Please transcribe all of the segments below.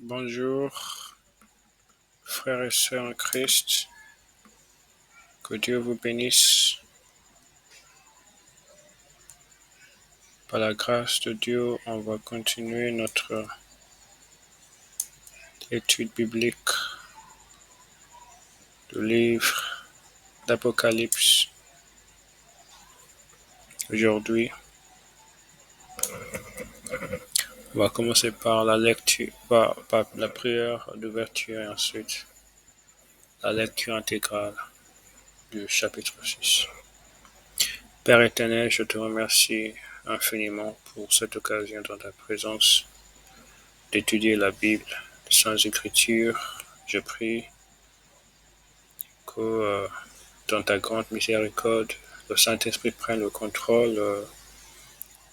Bonjour, frères et sœurs en Christ, que Dieu vous bénisse. Par la grâce de Dieu, on va continuer notre étude biblique du livre d'Apocalypse. Aujourd'hui, on va commencer par la lecture, par la prière d'ouverture et ensuite la lecture intégrale du chapitre 6. Père éternel, je te remercie infiniment pour cette occasion dans ta présence d'étudier la Bible, les Saintes Écritures. Je prie que dans ta grande miséricorde, le Saint-Esprit prenne le contrôle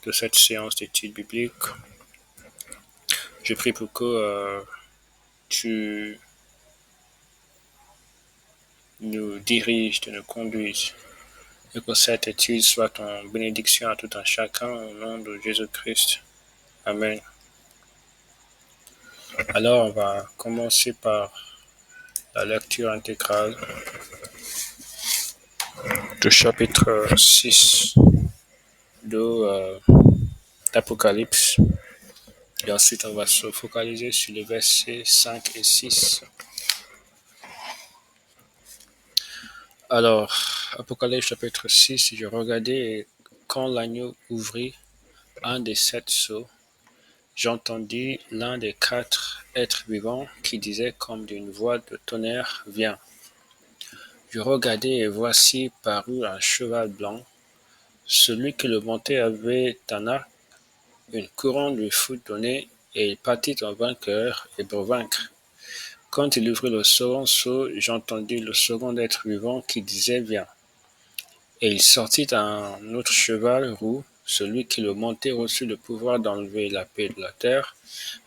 de cette séance d'études bibliques. Je prie pour que tu nous diriges, tu nous conduises, et que cette étude soit en bénédiction à tout un chacun au nom de Jésus-Christ. Amen. Alors, on va commencer par la lecture intégrale du chapitre 6 d'Apocalypse. Et ensuite, on va se focaliser sur les versets 5 et 6. Alors, Apocalypse chapitre 6, je regardais et quand l'agneau ouvrit un des 7 sceaux, j'entendis l'un des 4 êtres vivants qui disait comme d'une voix de tonnerre, viens. Je regardai et voici parut un cheval blanc. Celui qui le montait avait un arc, une couronne lui fut donnée, et il partit en vainqueur et pour vaincre. Quand il ouvrit le second sceau, j'entendis le second être vivant qui disait, viens. Et il sortit un autre cheval roux. Celui qui le montait reçut le pouvoir d'enlever la paix de la terre,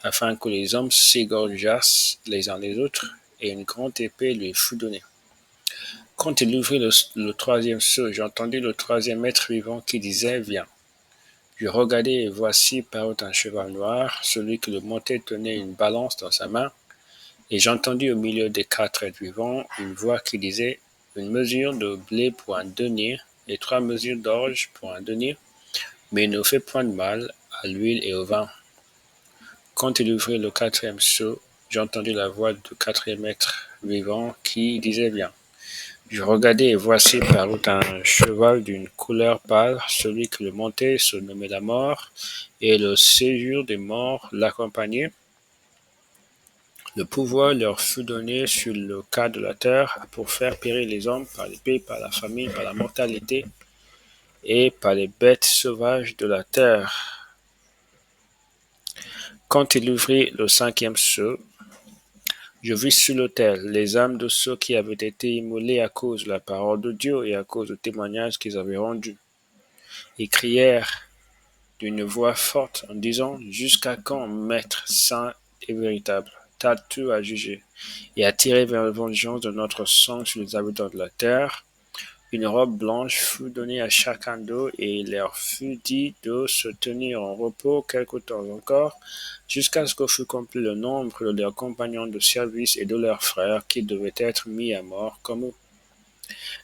afin que les hommes s'égorgeassent les uns les autres, et une grande épée lui fut donnée. Quand il ouvrit le troisième sceau, j'entendis le troisième être vivant qui disait, viens. Je regardai et voici parut un cheval noir. Celui qui le montait tenait une balance dans sa main. Et j'entendis au milieu des 4 êtres vivants une voix qui disait, une mesure de blé pour un denier et 3 mesures d'orge pour un denier, mais ne fait point de mal à l'huile et au vin. Quand il ouvrit le 4e sceau, j'entendis la voix du 4e être vivant qui disait, viens. Je regardai et voici parut un cheval d'une couleur pâle. Celui qui le montait se nommait la mort, et le séjour des morts l'accompagnait. Le pouvoir leur fut donné sur le cas de la terre pour faire périr les hommes par l'épée, par la famine, par la mortalité et par les bêtes sauvages de la terre. Quand il ouvrit le 5e sceau, je vis sur l'autel les âmes de ceux qui avaient été immolés à cause de la parole de Dieu et à cause du témoignage qu'ils avaient rendu. Ils crièrent d'une voix forte en disant, jusqu'à quand, Maître saint et véritable, t'as-tu à juger et à tirer vers la vengeance de notre sang sur les habitants de la terre? Une robe blanche fut donnée à chacun d'eux, et il leur fut dit de se tenir en repos quelque temps encore, jusqu'à ce que fût complet le nombre de leurs compagnons de service et de leurs frères qui devaient être mis à mort comme eux.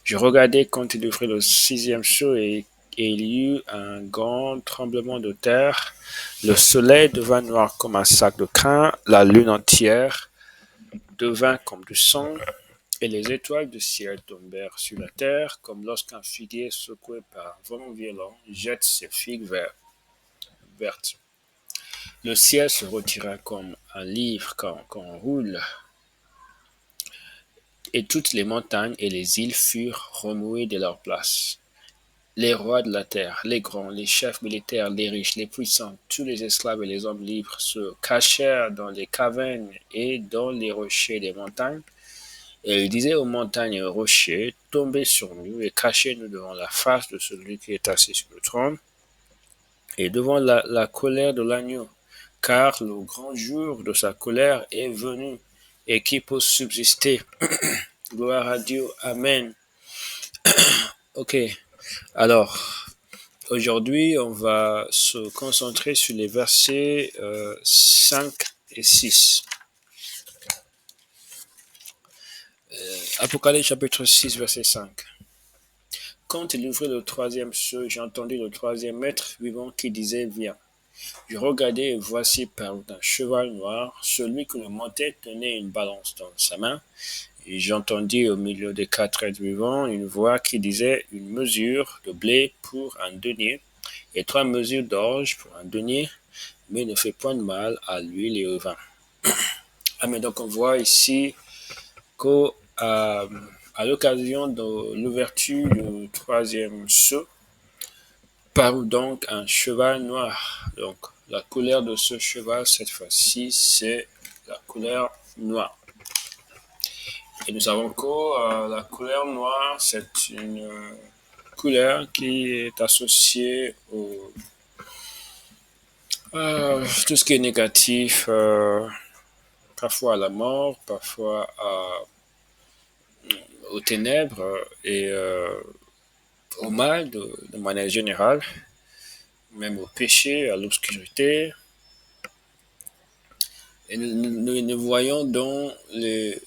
Je regardai quand il ouvrit le 6e sceau, et il y eut un grand tremblement de terre. Le soleil devint noir comme un sac de crin, la lune entière devint comme du sang, et les étoiles du ciel tombèrent sur la terre, comme lorsqu'un figuier secoué par un vent violent jette ses figues vertes. Le ciel se retira comme un livre qu'on roule, et toutes les montagnes et les îles furent remuées de leur place. Les rois de la terre, les grands, les chefs militaires, les riches, les puissants, tous les esclaves et les hommes libres se cachèrent dans les cavernes et dans les rochers des montagnes. Et il disait aux montagnes et aux rochers, tombez sur nous et cachez-nous devant la face de celui qui est assis sur le trône et devant la colère de l'agneau, car le grand jour de sa colère est venu et qui peut subsister. Gloire à Dieu. Amen. Ok. Alors, aujourd'hui, on va se concentrer sur les versets 5 et 6. Apocalypse chapitre 6, verset 5. Quand il ouvrit le troisième sceau, j'ai entendu le troisième être vivant qui disait, viens. Je regardai et voici parut un cheval noir. Celui qui le montait tenait une balance dans sa main. Et j'entendis au milieu des quatre êtres vivants une voix qui disait, une mesure de blé pour un denier et 3 mesures d'orge pour un denier, mais ne fait point de mal à l'huile et au vin. Amen. Donc on voit ici qu'à à l'occasion de l'ouverture du troisième sceau, parut donc un cheval noir. Donc la couleur de ce cheval, cette fois-ci, c'est la couleur noire. Et nous savons que la couleur noire, c'est une couleur qui est associée à tout ce qui est négatif, parfois à la mort, parfois aux ténèbres et au mal de manière générale, même au péché, à l'obscurité. Et nous voyons dans les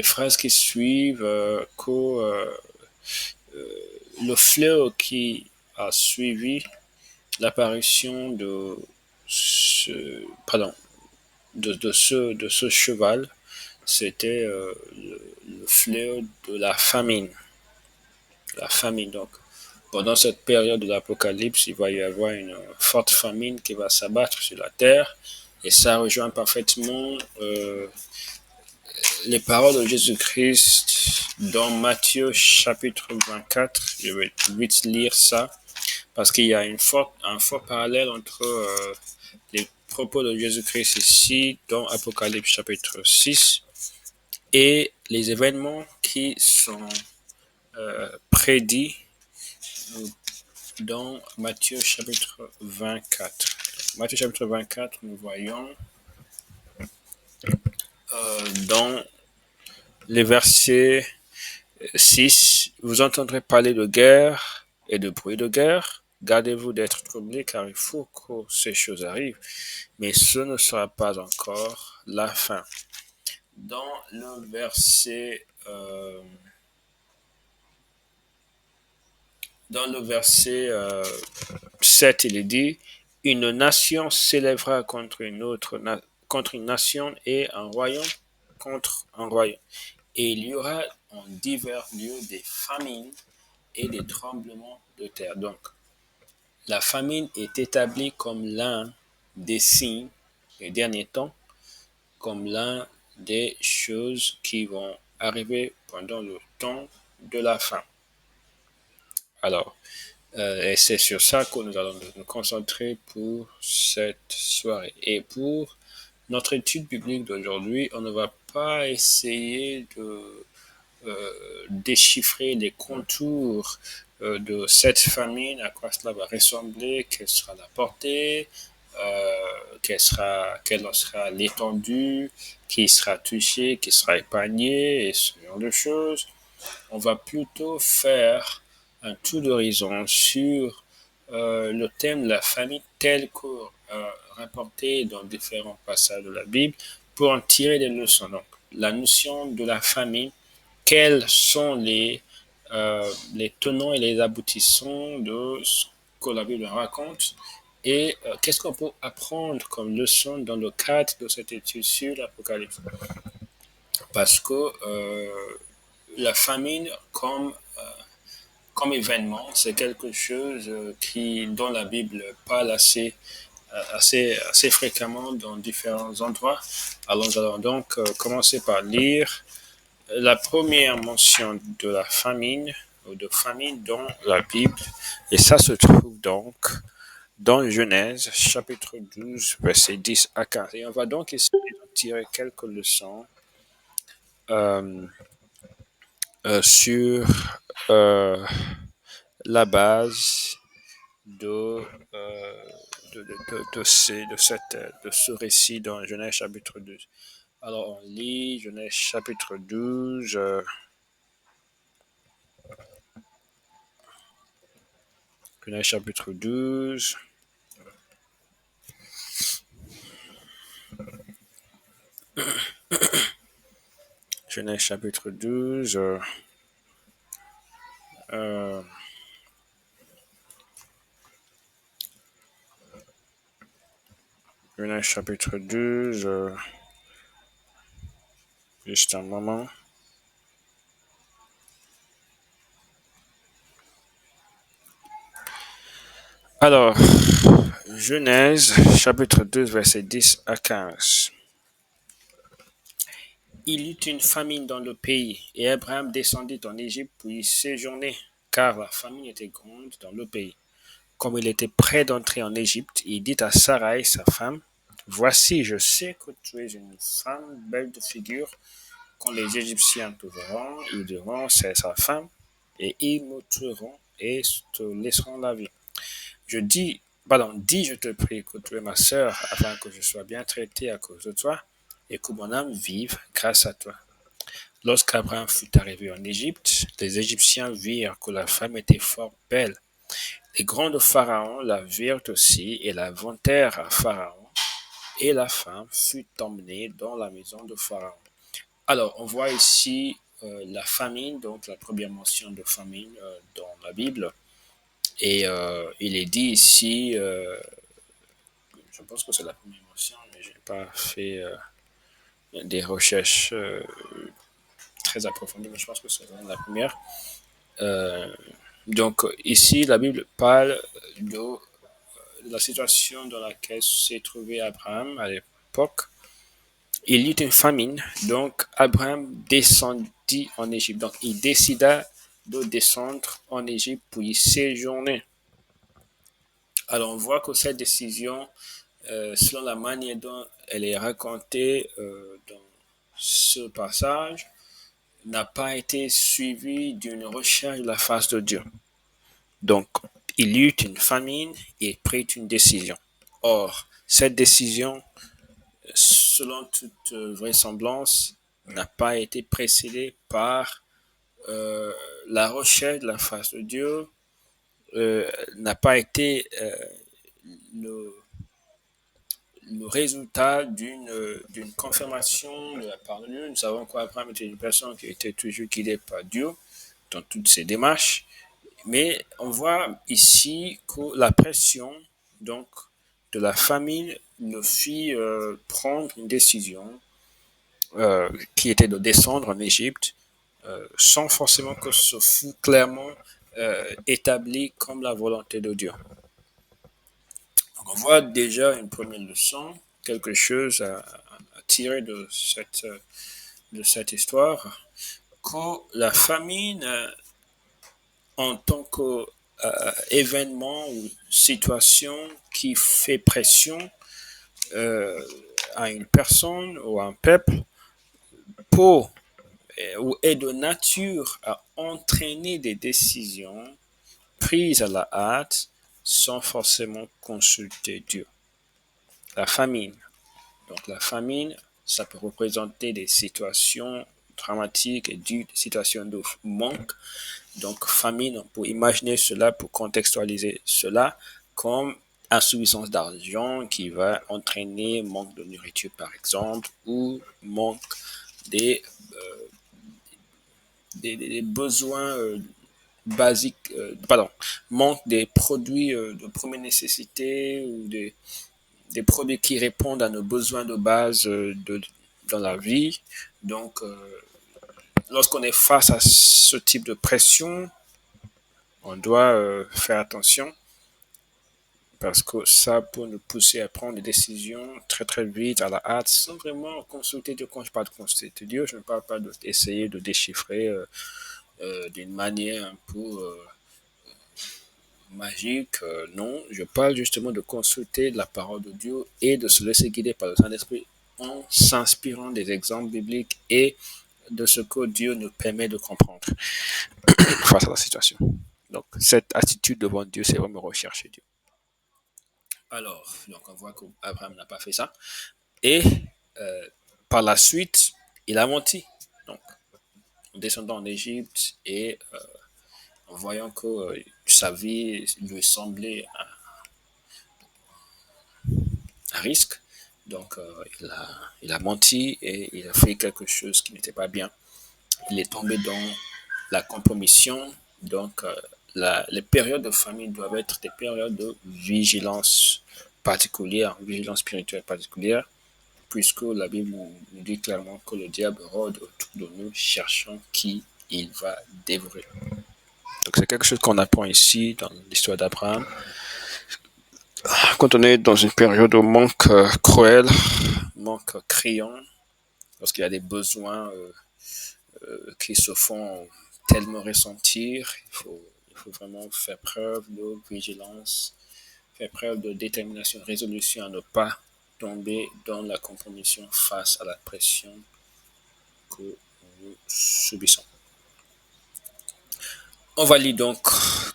phrases qui suivent que le fléau qui a suivi l'apparition de ce cheval, c'était le fléau de la famine. La famine, donc. Pendant cette période de l'Apocalypse, il va y avoir une forte famine qui va s'abattre sur la terre. Et ça rejoint parfaitement les paroles de Jésus-Christ dans Matthieu chapitre 24. Je vais vite lire ça parce qu'il y a un fort parallèle entre les propos de Jésus-Christ ici dans Apocalypse chapitre 6 et les événements qui sont prédits dans Matthieu chapitre 24. Matthieu chapitre 24, nous voyons dans les versets 6, vous entendrez parler de guerre et de bruit de guerre. Gardez-vous d'être troublés car il faut que ces choses arrivent, mais ce ne sera pas encore la fin. Dans le verset Dans le verset 7, il est dit, une nation s'élèvera contre une nation et un royaume contre un royaume. Et il y aura en divers lieux des famines et des tremblements de terre. Donc, la famine est établie comme l'un des signes des derniers temps, comme l'un des choses qui vont arriver pendant le temps de la fin. Alors, et c'est sur ça que nous allons nous concentrer pour cette soirée. Et pour notre étude biblique d'aujourd'hui, on ne va pas essayer de déchiffrer les contours de cette famine, à quoi cela va ressembler, quelle sera la portée, quelle sera l'étendue, qui sera touché, qui sera épargné, et ce genre de choses. On va plutôt faire un tour d'horizon sur le thème de la famille tel que rapporté dans différents passages de la Bible pour en tirer des leçons. Donc, la notion de la famille, quels sont les tenants et les aboutissants de ce que la Bible raconte et qu'est-ce qu'on peut apprendre comme leçon dans le cadre de cette étude sur l'Apocalypse. Parce que la famine comme événement, c'est quelque chose dont la Bible parle assez fréquemment dans différents endroits. Alors nous allons donc commencer par lire la première mention de la famine ou de famine dans la Bible. Et ça se trouve donc dans Genèse chapitre 12, versets 10 à 15. Et on va donc essayer de tirer quelques leçons euh, sur la base de ce récit dans Genèse chapitre 12. Alors on lit Genèse chapitre 12. Genèse chapitre 12. Genèse chapitre 12. Euh, Genèse chapitre 12. Juste un moment. Alors, Genèse chapitre 12, verset 10 à 15. Il y eut une famine dans le pays, et Abraham descendit en Égypte pour y séjourner, car la famine était grande dans le pays. Comme il était près d'entrer en Égypte, il dit à Sarai, sa femme, voici, je sais que tu es une femme belle de figure. Quand les Égyptiens te verront, ils diront, c'est sa femme, et ils me tueront et te laisseront la vie. Dis, je te prie que tu es ma sœur, afin que je sois bien traité à cause de toi, et que mon âme vive grâce à toi. Lorsqu'Abraham fut arrivé en Égypte, les Égyptiens virent que la femme était fort belle. Les grands de Pharaon la virent aussi et la vantèrent à Pharaon, et la femme fut emmenée dans la maison de Pharaon. Alors, on voit ici la famine, donc la première mention de famine dans la Bible. Et il est dit ici, je pense que c'est la première mention, mais je n'ai pas fait des recherches très approfondies, mais je pense que c'est la première. Euh, donc ici, la Bible parle de la situation dans laquelle s'est trouvé Abraham à l'époque. Il y eut une famine, donc Abraham descendit en Égypte. Donc il décida de descendre en Égypte pour y séjourner. Alors on voit que cette décision, selon la manière dont elle est racontée dans ce passage, n'a pas été suivie d'une recherche de la face de Dieu. Donc, il y eut une famine et prit une décision. Or, cette décision, selon toute vraisemblance, n'a pas été précédée par la recherche de la face de Dieu, n'a pas été le, le résultat d'une confirmation de la part de Dieu. Nous savons qu'Abraham était une personne qui était toujours guidée par Dieu dans toutes ses démarches. Mais on voit ici que la pression donc de la famille le fit prendre une décision qui était de descendre en Égypte sans forcément que ce fût clairement établi comme la volonté de Dieu. Donc on voit déjà une première leçon, quelque chose à tirer de cette histoire, que la famine en tant qu'événement ou situation qui fait pression à une personne ou à un peuple pour ou est de nature à entraîner des décisions prises à la hâte sans forcément consulter Dieu. La famine. Donc la famine, ça peut représenter des situations dramatiques et des situations de manque. Donc famine, on peut imaginer cela, pour contextualiser cela, comme insuffisance d'argent qui va entraîner manque de nourriture par exemple, ou manque des, des besoins basiques, manque des produits de première nécessité ou des produits qui répondent à nos besoins de base dans la vie. Donc, lorsqu'on est face à ce type de pression, on doit faire attention parce que ça peut nous pousser à prendre des décisions très très vite, à la hâte, sans vraiment consulter Dieu. Quand je parle de consulter Dieu, je ne parle pas d'essayer de déchiffrer d'une manière un peu magique. Non, je parle justement de consulter la parole de Dieu et de se laisser guider par le Saint-Esprit en s'inspirant des exemples bibliques et de ce que Dieu nous permet de comprendre face à la situation. Donc, cette attitude devant Dieu, c'est vraiment rechercher Dieu. Alors, donc on voit qu'Abraham n'a pas fait ça. Et par la suite, il a menti. Donc, en descendant en Égypte et en voyant que sa vie lui semblait un risque, donc il a menti et il a fait quelque chose qui n'était pas bien. il est tombé dans la compromission. Donc, les périodes de famine doivent être des périodes de vigilance particulière, vigilance spirituelle particulière, puisque la Bible nous dit clairement que le diable rôde autour de nous, cherchant qui il va dévorer. Donc, c'est quelque chose qu'on apprend ici dans l'histoire d'Abraham. Quand on est dans une période de manque cruel, manque criant, lorsqu'il y a des besoins qui se font tellement ressentir, il faut vraiment faire preuve de vigilance, faire preuve de détermination, résolution à ne pas tomber dans la compromission face à la pression que nous subissons. On va lire donc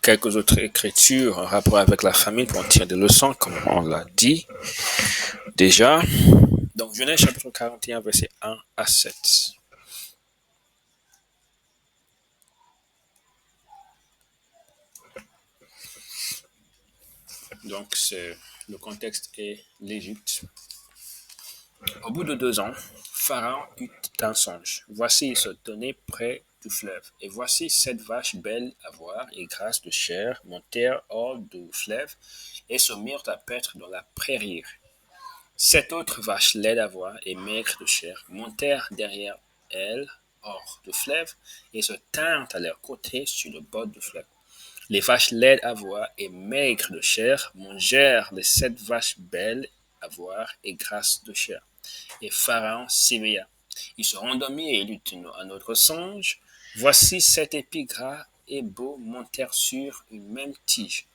quelques autres écritures en rapport avec la famine pour en tirer des leçons, comme on l'a dit déjà. Donc, Genèse chapitre 41, verset 1 à 7. Donc, le contexte est l'Égypte. Au bout de 2 ans, Pharaon eut un songe. Voici, il se tenait près du fleuve. Et voici 7 vaches belles à voir et grasses de chair montèrent hors du fleuve et se mirent à paître dans la prairie. 7 autres vaches laides à voir et maigres de chair montèrent derrière elles hors du fleuve et se tinrent à leur côté sur le bord du fleuve. Les vaches laides à voir et maigres de chair mangèrent les 7 vaches belles à voir et grasses de chair. Et Pharaon s'éveilla. Il se rendormit et il eut un autre songe. Voici 7 épis gras et beaux montèrent sur une même tige.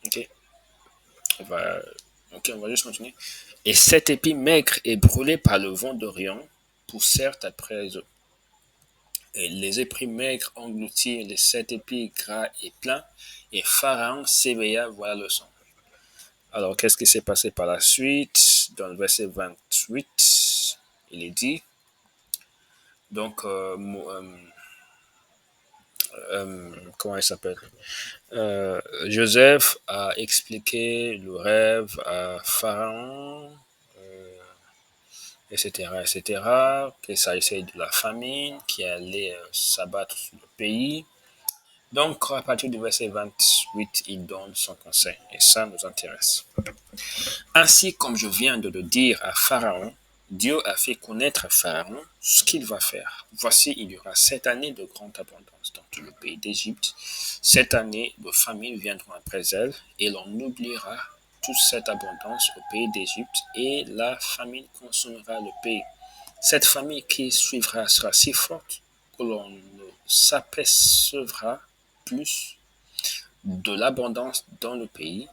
Ok, on va juste continuer. Et 7 épis maigres et brûlés par le vent d'Orient poussèrent après eux. Et les épis maigres engloutirent les 7 épis gras et pleins, et Pharaon s'éveilla, voilà le son. Alors, qu'est-ce qui s'est passé par la suite? Dans le verset 28, il est dit, donc, comment il s'appelle? Joseph a expliqué le rêve à Pharaon, etc., etc., qu'il s'agissait de la famine qui allait s'abattre sur le pays. Donc, à partir du verset 28, il donne son conseil, et ça nous intéresse. Ainsi comme je viens de le dire à Pharaon, Dieu a fait connaître à Pharaon ce qu'il va faire. Voici, il y aura 7 années de grande abondance dans tout le pays d'Égypte. 7 années de famine viendront après elles, et l'on oubliera toute cette abondance au pays d'Égypte, et la famine consommera le pays. Cette famine qui suivra sera si forte que l'on ne s'apercevra plus de l'abondance dans le pays.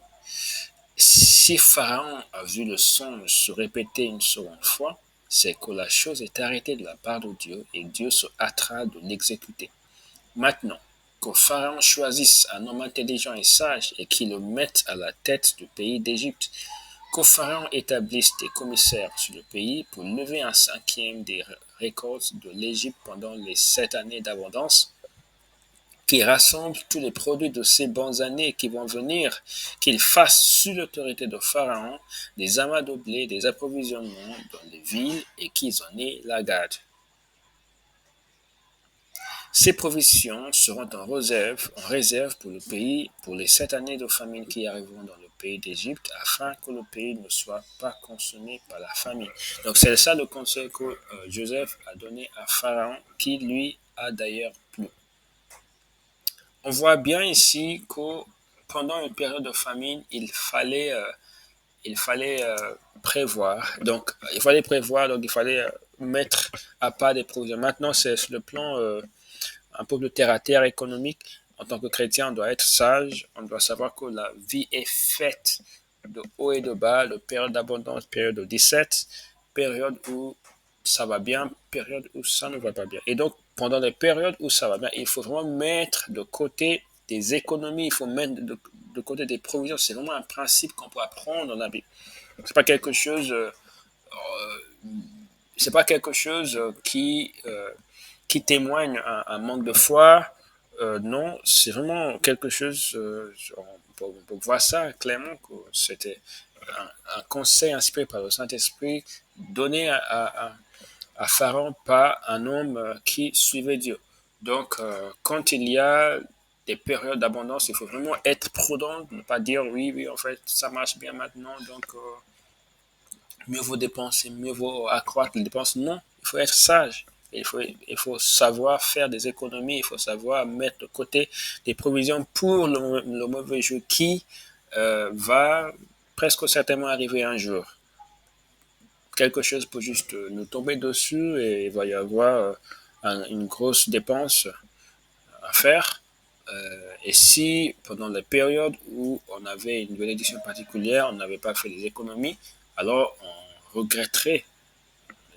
Si Pharaon a vu le songe se répéter une seconde fois, c'est que la chose est arrêtée de la part de Dieu et Dieu se hâtera de l'exécuter. Maintenant, que Pharaon choisisse un homme intelligent et sage et qu'il le mette à la tête du pays d'Égypte, que Pharaon établisse des commissaires sur le pays pour lever un cinquième des récoltes de l'Égypte pendant les 7 années d'abondance, qui rassemble tous les produits de ces bonnes années qui vont venir, qu'il fasse sous l'autorité de Pharaon des amas de blé, des approvisionnements dans les villes et qu'ils en aient la garde. Ces provisions seront en réserve pour le pays, pour les 7 années de famine qui arriveront dans le pays d'Égypte, afin que le pays ne soit pas consommé par la famine. Donc c'est ça le conseil que Joseph a donné à Pharaon, qui lui a d'ailleurs plu. On voit bien ici que pendant une période de famine, il fallait prévoir. Donc, il fallait mettre à part des provisions. Maintenant, c'est sur le plan un peu de terre à terre économique. En tant que chrétien, on doit être sage. On doit savoir que la vie est faite de haut et de bas, de période d'abondance, période de 17, période où ça va bien, période où ça ne va pas bien. Et donc, pendant les périodes où ça va bien, il faut vraiment mettre de côté des économies, il faut mettre de côté des provisions. C'est vraiment un principe qu'on peut apprendre dans la Bible. C'est pas quelque chose, c'est pas quelque chose qui témoigne un manque de foi. Non, c'est vraiment quelque chose, on peut voir ça clairement, que c'était un conseil inspiré par le Saint-Esprit donné à Pharaon par un homme qui suivait Dieu. Donc, quand il y a des périodes d'abondance, il faut vraiment être prudent, ne pas dire oui, oui, en fait, ça marche bien maintenant, donc mieux vaut dépenser, mieux vaut accroître les dépenses. Non, il faut être sage. Il faut savoir faire des économies, il faut savoir mettre de côté des provisions pour le mauvais jeu qui va presque certainement arriver un jour. Quelque chose peut juste nous tomber dessus et il va y avoir une grosse dépense à faire. Et si pendant la période où on avait une bénédiction particulière, on n'avait pas fait des économies, alors on regretterait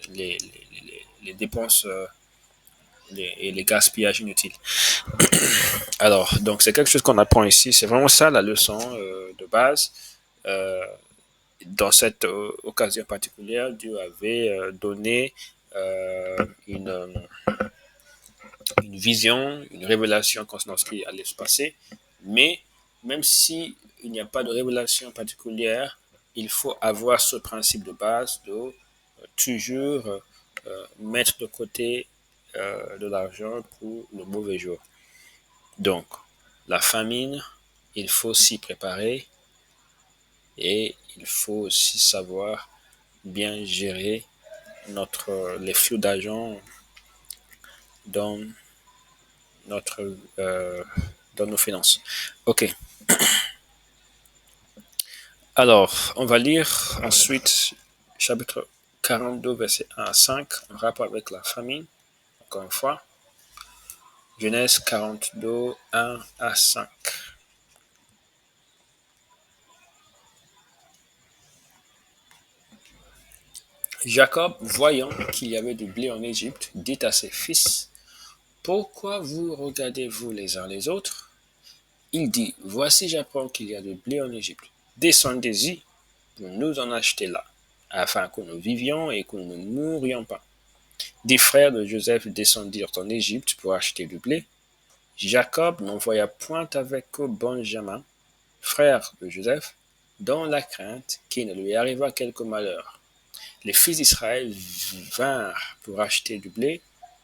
les dépenses et les gaspillages inutiles. Alors, donc c'est quelque chose qu'on apprend ici. C'est vraiment ça la leçon de base. Euh, dans cette occasion particulière, Dieu avait donné une vision, une révélation concernant ce qui allait se passer. Mais même si il n'y a pas de révélation particulière, il faut avoir ce principe de base de toujours mettre de côté de l'argent pour le mauvais jour. Donc, la famine, il faut s'y préparer et il faut aussi savoir bien gérer les flux d'argent dans notre dans nos finances. Ok. Alors, on va lire ensuite chapitre 42, verset 1 à 5, en rapport avec la famine. Encore une fois, Genèse 42, 1 à 5. Jacob, voyant qu'il y avait du blé en Égypte, dit à ses fils, pourquoi vous regardez-vous les uns les autres? Il dit, voici j'apprends qu'il y a du blé en Égypte. Descendez-y pour nous en acheter là, afin que nous vivions et que nous ne mourions pas. 10 frères de Joseph descendirent en Égypte pour acheter du blé. Jacob n'envoya point avec eux Benjamin, frère de Joseph, dans la crainte qu'il ne lui arrivât quelque malheur. Les fils d'Israël vinrent pour acheter du blé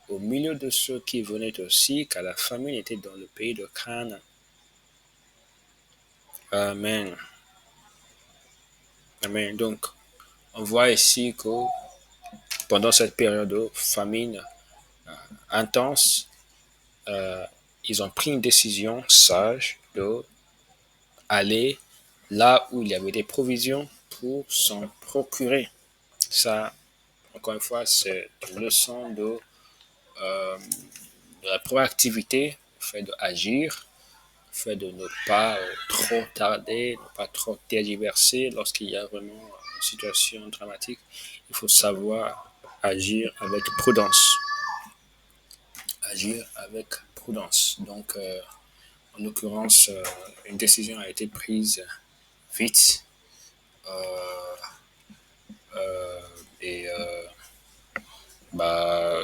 au milieu de ceux qui venaient aussi, car la famine était dans le pays de Canaan. Amen. Amen. Donc, on voit ici que pendant cette période de famine intense, ils ont pris une décision sage de aller là où il y avait des provisions pour s'en procurer. Ça, encore une fois, c'est une leçon de la proactivité, le fait d'agir, le fait de ne pas trop tarder, ne pas trop tergiverser lorsqu'il y a vraiment une situation dramatique. Il faut savoir agir avec prudence. Agir avec prudence. Donc, en l'occurrence, une décision a été prise vite et bah,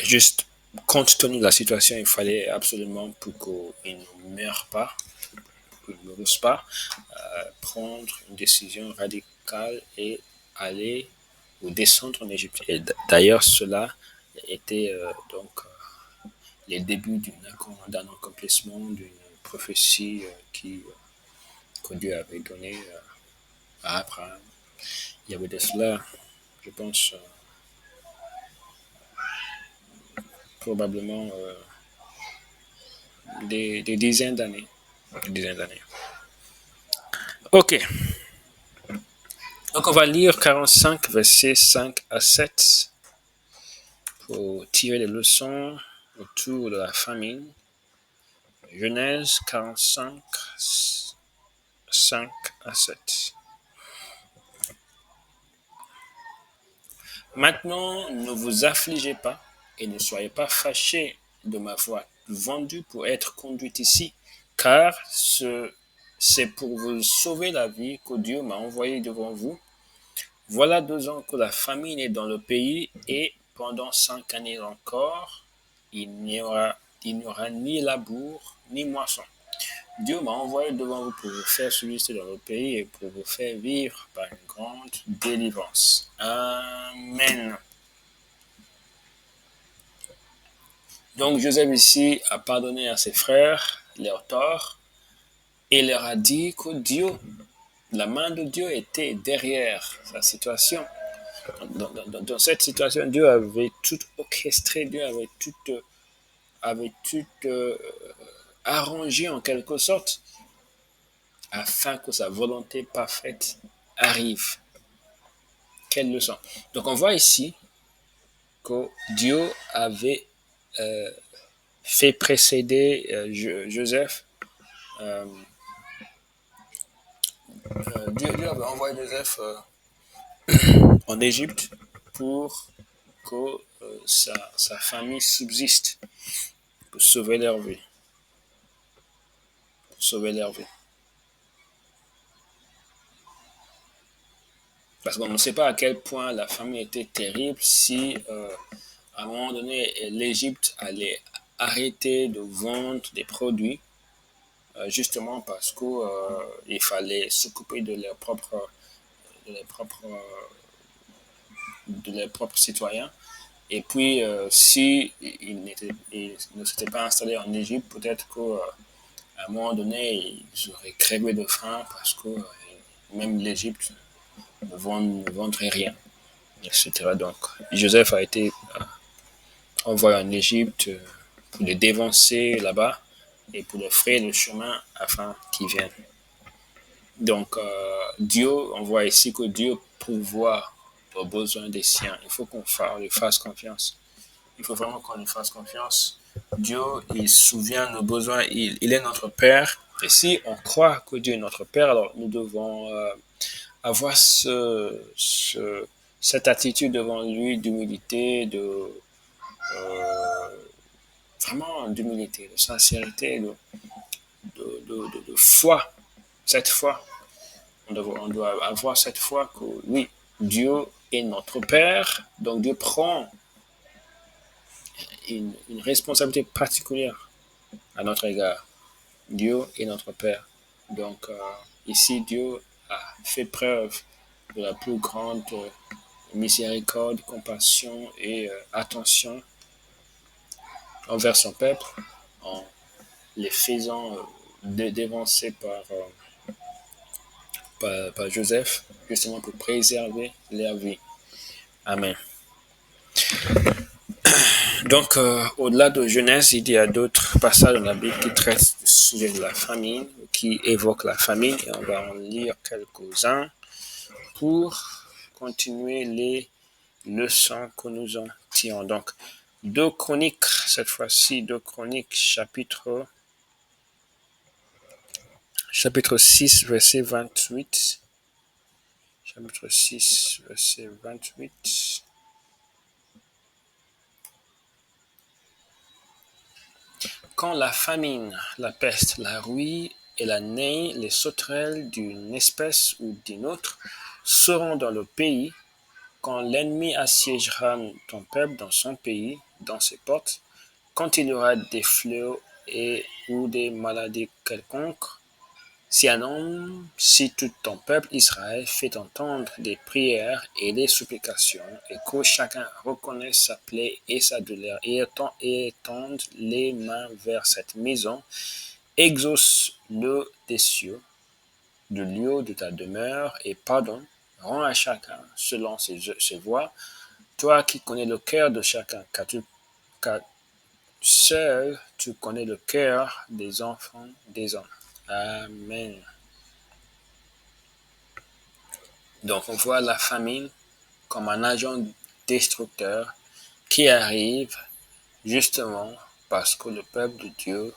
juste compte tenu de la situation, il fallait absolument pour qu'il ne meure pas, qu'il ne meure pas, prendre une décision radicale et aller ou descendre en Égypte. Et d'ailleurs, cela était donc les débuts d'un accomplissement d'une prophétie que Dieu avait donnée à Abraham. Il y avait de cela, je pense, probablement des dizaines d'années. Des dizaines d'années. Ok. Donc on va lire 45 versets 5 à 7 pour tirer les leçons autour de la famine. Genèse 45, 5 à 7. Maintenant, ne vous affligez pas et ne soyez pas fâchés de m'avoir vendu pour être conduit ici, car c'est pour vous sauver la vie que Dieu m'a envoyé devant vous. Voilà 2 ans que la famine est dans le pays et pendant 5 années encore, il n'y aura ni labour ni moisson. Dieu m'a envoyé devant vous pour vous faire subsister dans le pays et pour vous faire vivre par une grande délivrance. Amen. Donc Joseph ici a pardonné à ses frères leurs torts et leur a dit que Dieu, la main de Dieu était derrière sa situation. Dans cette situation, Dieu avait tout orchestré, Dieu avait tout arrangé en quelque sorte afin que sa volonté parfaite arrive. Quelle leçon. Donc on voit ici que Dieu avait euh, fait précéder Joseph. euh, Dieu avait envoyé Joseph en Égypte pour que sa famille subsiste, pour sauver leur vie. Pour sauver leur vie. Parce qu'on ne sait pas à quel point la famine était terrible si, à un moment donné, l'Égypte allait arrêter de vendre des produits, justement parce qu'il fallait s'occuper de leurs propres citoyens. Et puis, si ils ne s'étaient pas installés en Égypte, peut-être qu'à un moment donné, ils auraient crevé de faim parce que même l'Égypte ne vendrait rien, etc. Donc, Joseph a été envoyé en Égypte pour les dévancer là-bas et pour leur frayer le chemin afin qu'ils viennent. Donc, Dieu, on voit ici que Dieu pourvoit aux besoins des siens. Il faut qu'on lui fasse confiance. Il faut vraiment qu'on lui fasse confiance. Dieu, il se souvient de nos besoins. Il est notre Père. Et si on croit que Dieu est notre Père, alors nous devons avoir cette attitude devant lui d'humilité, euh, vraiment d'humilité, de sincérité, de foi. Cette foi, on doit avoir cette foi que oui, Dieu est notre Père, donc Dieu prend une responsabilité particulière à notre égard. Dieu est notre Père. Donc ici, Dieu a fait preuve de la plus grande miséricorde, compassion et attention envers son peuple en les faisant dévancer par Joseph, justement pour préserver leur vie. Amen. Donc, au-delà de Genèse, il y a d'autres passages dans la Bible qui traitent du sujet de la famine, qui évoquent la famine, et on va en lire quelques-uns pour continuer les leçons que nous en tirons. Donc, 2 Chroniques, cette fois-ci, 2 Chroniques, chapitre 6, verset 28. Chapitre 6, verset 28. Quand la famine, la peste, la rouille et la naie, les sauterelles d'une espèce ou d'une autre, seront dans le pays, quand l'ennemi assiégera ton peuple dans son pays, dans ses portes, quand il y aura des fléaux ou des maladies quelconques, si un homme, si tout ton peuple Israël fait entendre des prières et des supplications, et que chacun reconnaisse sa plaie et sa douleur, et étende les mains vers cette maison, exauce-le des cieux, du lieu de ta demeure, et pardonne, rends à chacun selon ses voies, toi qui connais le cœur de chacun, car seul tu connais le cœur des enfants des hommes. Amen. Donc, on voit la famine comme un agent destructeur qui arrive justement parce que le peuple de Dieu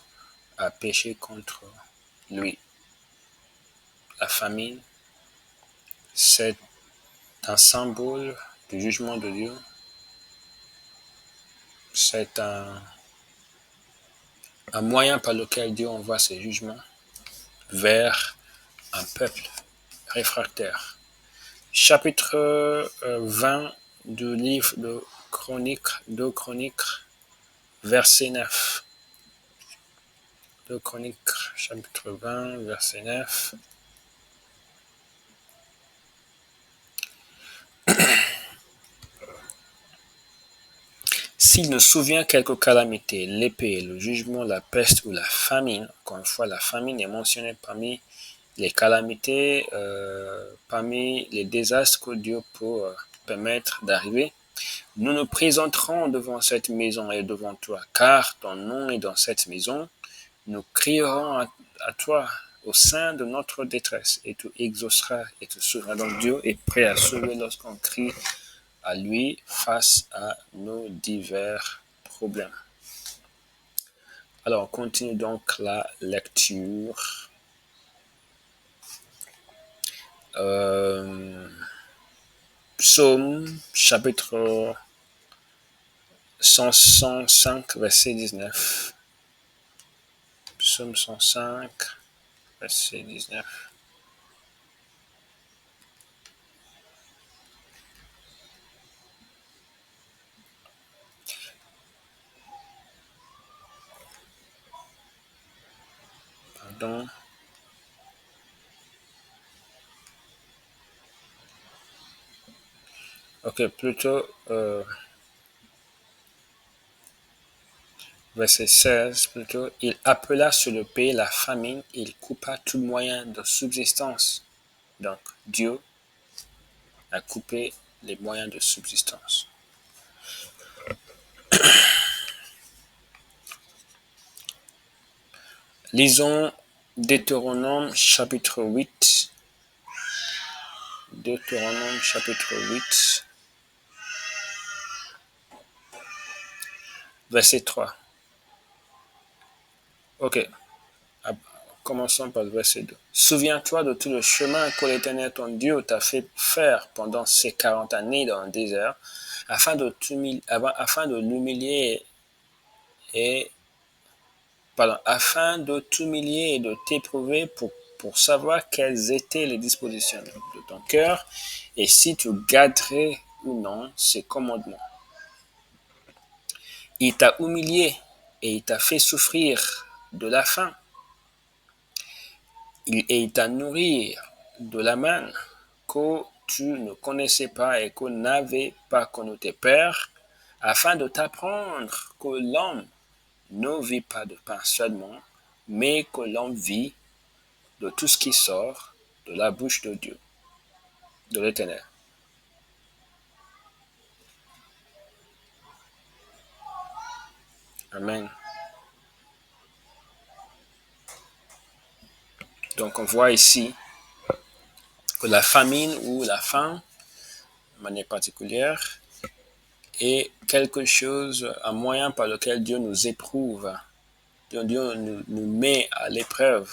a péché contre lui. La famine, c'est un symbole du jugement de Dieu. C'est un moyen par lequel Dieu envoie ses jugements vers un peuple réfractaire. Chapitre 20 du livre de Chroniques, verset 9. De Chroniques, chapitre 20, verset 9. S'il nous souvient quelque calamité, l'épée, le jugement, la peste ou la famine, encore une fois, la famine est mentionnée parmi les calamités, parmi les désastres que Dieu peut permettre d'arriver, nous nous présenterons devant cette maison et devant toi, car ton nom est dans cette maison. Nous crierons à toi au sein de notre détresse, et tu exauceras et tu sauveras. Donc Dieu est prêt à sauver lorsqu'on crie à lui face à nos divers problèmes. Alors, on continue donc la lecture. Psaume, chapitre 105, verset 19. Psaume 105, verset 19. Pardon. Ok, plutôt verset 16, plutôt. Il appela sur le pays la famine, il coupa tout moyen de subsistance. Donc, Dieu a coupé les moyens de subsistance. Lisons Deutéronome chapitre 8. Deutéronome chapitre 8, verset 3. Ok, commençons par le verset 2. Souviens-toi de tout le chemin que l'Éternel ton Dieu t'a fait faire pendant ces 40 années dans le désert, afin de l'humilier et afin de t'humilier et de t'éprouver pour savoir quelles étaient les dispositions de ton cœur et si tu garderais ou non ses commandements. Il t'a humilié et il t'a fait souffrir de la faim. Et il t'a nourri de la manne que tu ne connaissais pas et que n'avaient pas connu tes pères, afin de t'apprendre que l'homme ne vit pas de pain seulement, mais que l'homme vit de tout ce qui sort de la bouche de Dieu, de l'Éternel. Amen. Donc on voit ici que la famine ou la faim, de manière particulière, est quelque chose, un moyen par lequel Dieu nous éprouve. Dieu nous met à l'épreuve.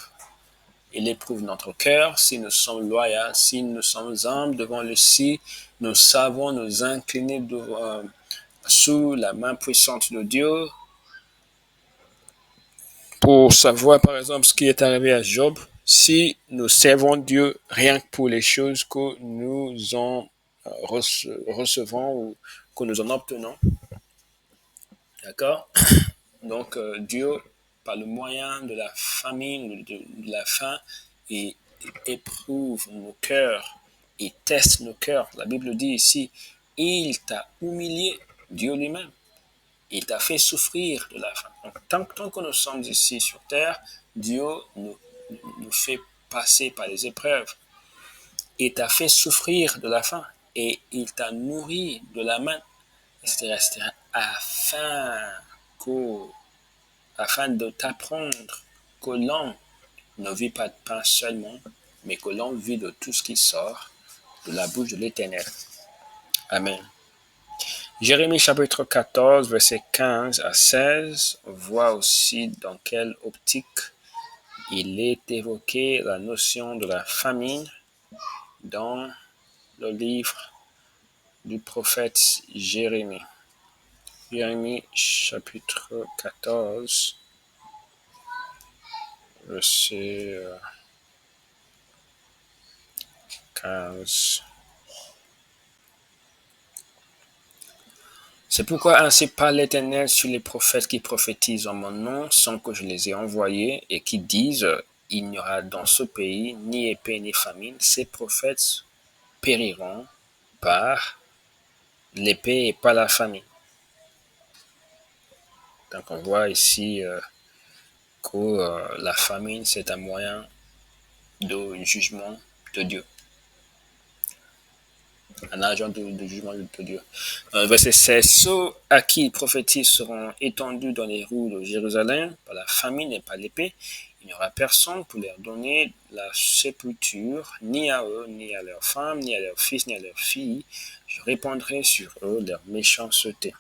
Il éprouve notre cœur si nous sommes loyaux, si nous sommes humbles devant lui, si nous savons nous incliner sous la main puissante de Dieu. Pour savoir, par exemple, ce qui est arrivé à Job, si nous servons Dieu rien que pour les choses que nous en recevons ou que nous en obtenons, d'accord? Donc, Dieu, par le moyen de la famine, de la faim, il éprouve nos cœurs, il teste nos cœurs. La Bible dit ici, il t'a humilié, Dieu lui-même. Il t'a fait souffrir de la faim. Donc, tant que nous sommes ici sur terre, Dieu nous fait passer par les épreuves. Il t'a fait souffrir de la faim et il t'a nourri de la main, etc., etc., afin de t'apprendre que l'homme ne vit pas de pain seulement, mais que l'homme vit de tout ce qui sort de la bouche de l'Éternel. Amen. Jérémie chapitre 14, verset 15 à 16, voit aussi dans quelle optique il est évoqué la notion de la famine dans le livre du prophète Jérémie. Jérémie chapitre 14, verset 15. C'est pourquoi ainsi parle l'Éternel sur les prophètes qui prophétisent en mon nom sans que je les ai envoyés et qui disent « Il n'y aura dans ce pays ni épée ni famine ». Ces prophètes périront par l'épée et par la famine. Donc on voit ici que la famine, c'est un moyen de jugement de Dieu. Un agent de jugement de Dieu. Verset 16. Ceux à qui il prophétise seront étendus dans les rues de Jérusalem par la famine et par l'épée. Il n'y aura personne pour leur donner la sépulture, ni à eux, ni à leurs femmes, ni à leurs fils, ni à leurs filles. Je répandrai sur eux leur méchanceté.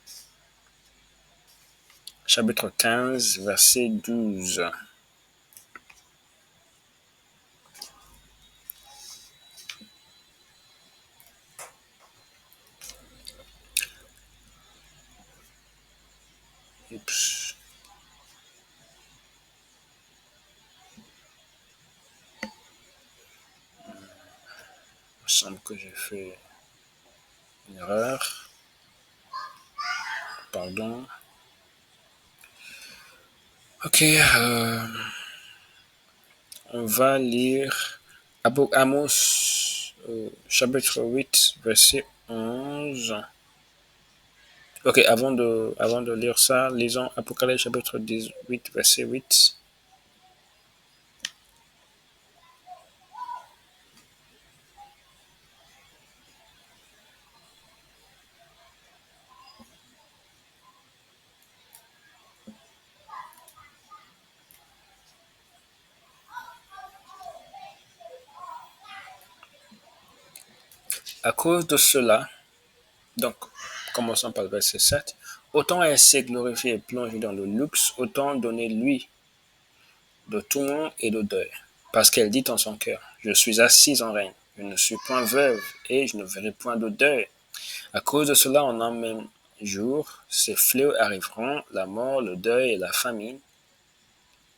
Chapitre 15, verset 12. Oups. Il me semble que j'ai fait une erreur. Pardon. Ok, on va lire Amos, chapitre 8, verset 11. Ok, avant de lire ça, lisons Apocalypse chapitre 18, verset 8. À cause de cela, donc, commençons par le verset 7. Autant elle s'est glorifiée et plongée dans le luxe, autant donner lui de tourment et de deuil. Parce qu'elle dit en son cœur, je suis assise en règne, je ne suis point veuve et je ne verrai point de deuil. À cause de cela, en un même jour, ces fléaux arriveront, la mort, le deuil et la famine.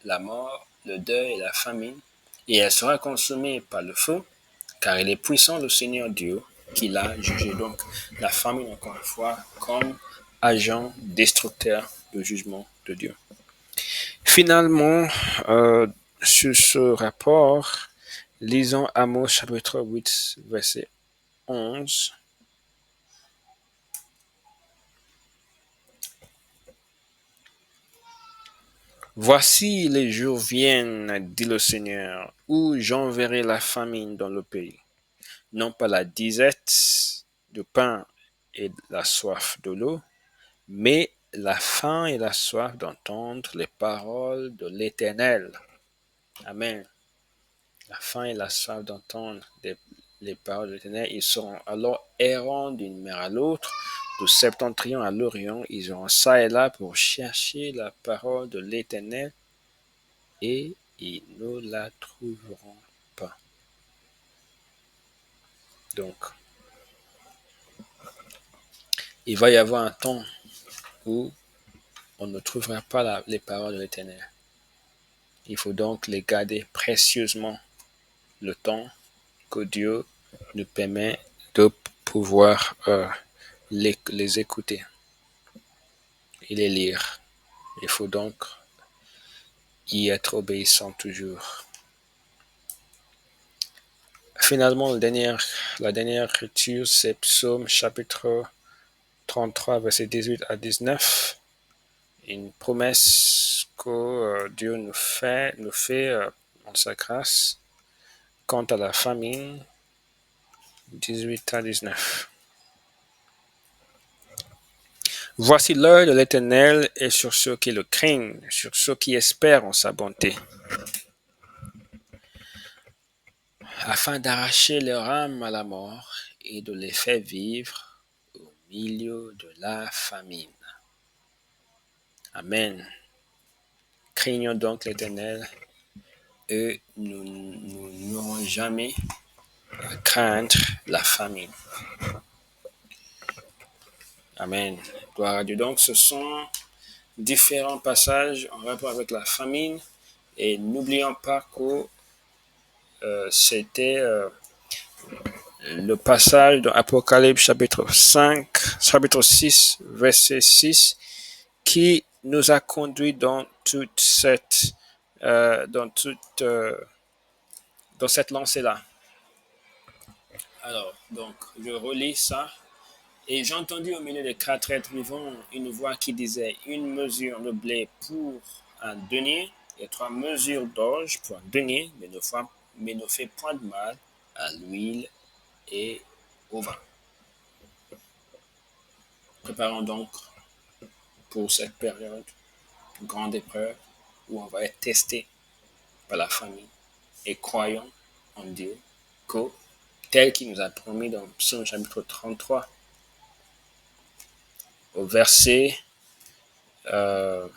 La mort, le deuil et la famine. Et elle sera consumée par le feu, car il est puissant le Seigneur Dieu qui l'a jugé. Donc, la famine, encore une fois, comme agent destructeur de jugement de Dieu. Finalement, sur ce rapport, lisons Amos chapitre 8, verset 11. Voici les jours viennent, dit le Seigneur, où j'enverrai la famine dans le pays. Non pas la disette de pain et la soif de l'eau, mais la faim et la soif d'entendre les paroles de l'Éternel. Amen. La faim et la soif d'entendre les paroles de l'Éternel. Ils seront alors errants d'une mer à l'autre, du septentrion à l'orient. Ils auront ça et là pour chercher la parole de l'Éternel et ils ne la trouveront pas. Donc, il va y avoir un temps où on ne trouvera pas les paroles de l'Éternel. Il faut donc les garder précieusement le temps que Dieu nous permet de pouvoir les écouter et les lire. Il faut donc y être obéissant toujours. Finalement, la dernière écriture, c'est Psaume chapitre 33, verset 18 à 19. Une promesse que Dieu nous fait en sa grâce quant à la famine, 18 à 19. Voici l'œil de l'Éternel est sur ceux qui le craignent, sur ceux qui espèrent en sa bonté, afin d'arracher leur âme à la mort et de les faire vivre au milieu de la famine. Amen. Craignons donc l'Éternel et nous n'aurons jamais à craindre la famine. Amen. Gloire à Dieu. Donc, ce sont différents passages en rapport avec la famine. Et n'oublions pas que c'était le passage dans Apocalypse chapitre 5, chapitre 6, verset 6, qui nous a conduit dans toute cette, dans cette lancée-là. Alors, donc, je relis ça Et j'entendis au milieu des quatre êtres vivants une voix qui disait, une mesure de blé pour un denier et trois mesures d'orge pour un denier, mais ne fait point de mal à l'huile et au vin. Préparons donc pour cette période de grande épreuve où on va être testé par la famille et croyons en Dieu que, tel qu'il nous a promis dans Psaume chapitre 33, au verset euh,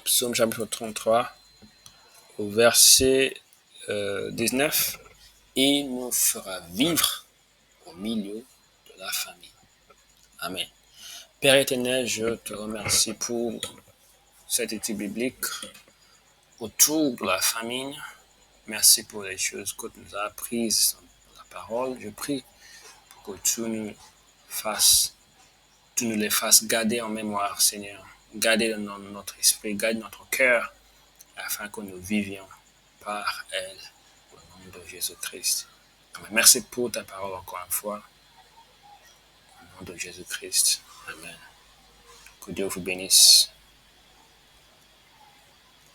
Psaume chapitre 33, au verset 19, il nous fera vivre au milieu de la famille. Amen. Père éternel, je te remercie pour cette étude biblique autour de la famille. Merci pour les choses que tu nous as apprises dans la parole. Je prie pour que tu nous les fasses garder en mémoire, Seigneur. Garder dans notre esprit, garder notre cœur, afin que nous vivions par elle, au nom de Jésus-Christ. Merci pour ta parole encore une fois, au nom de Jésus-Christ. Amen. Que Dieu vous bénisse.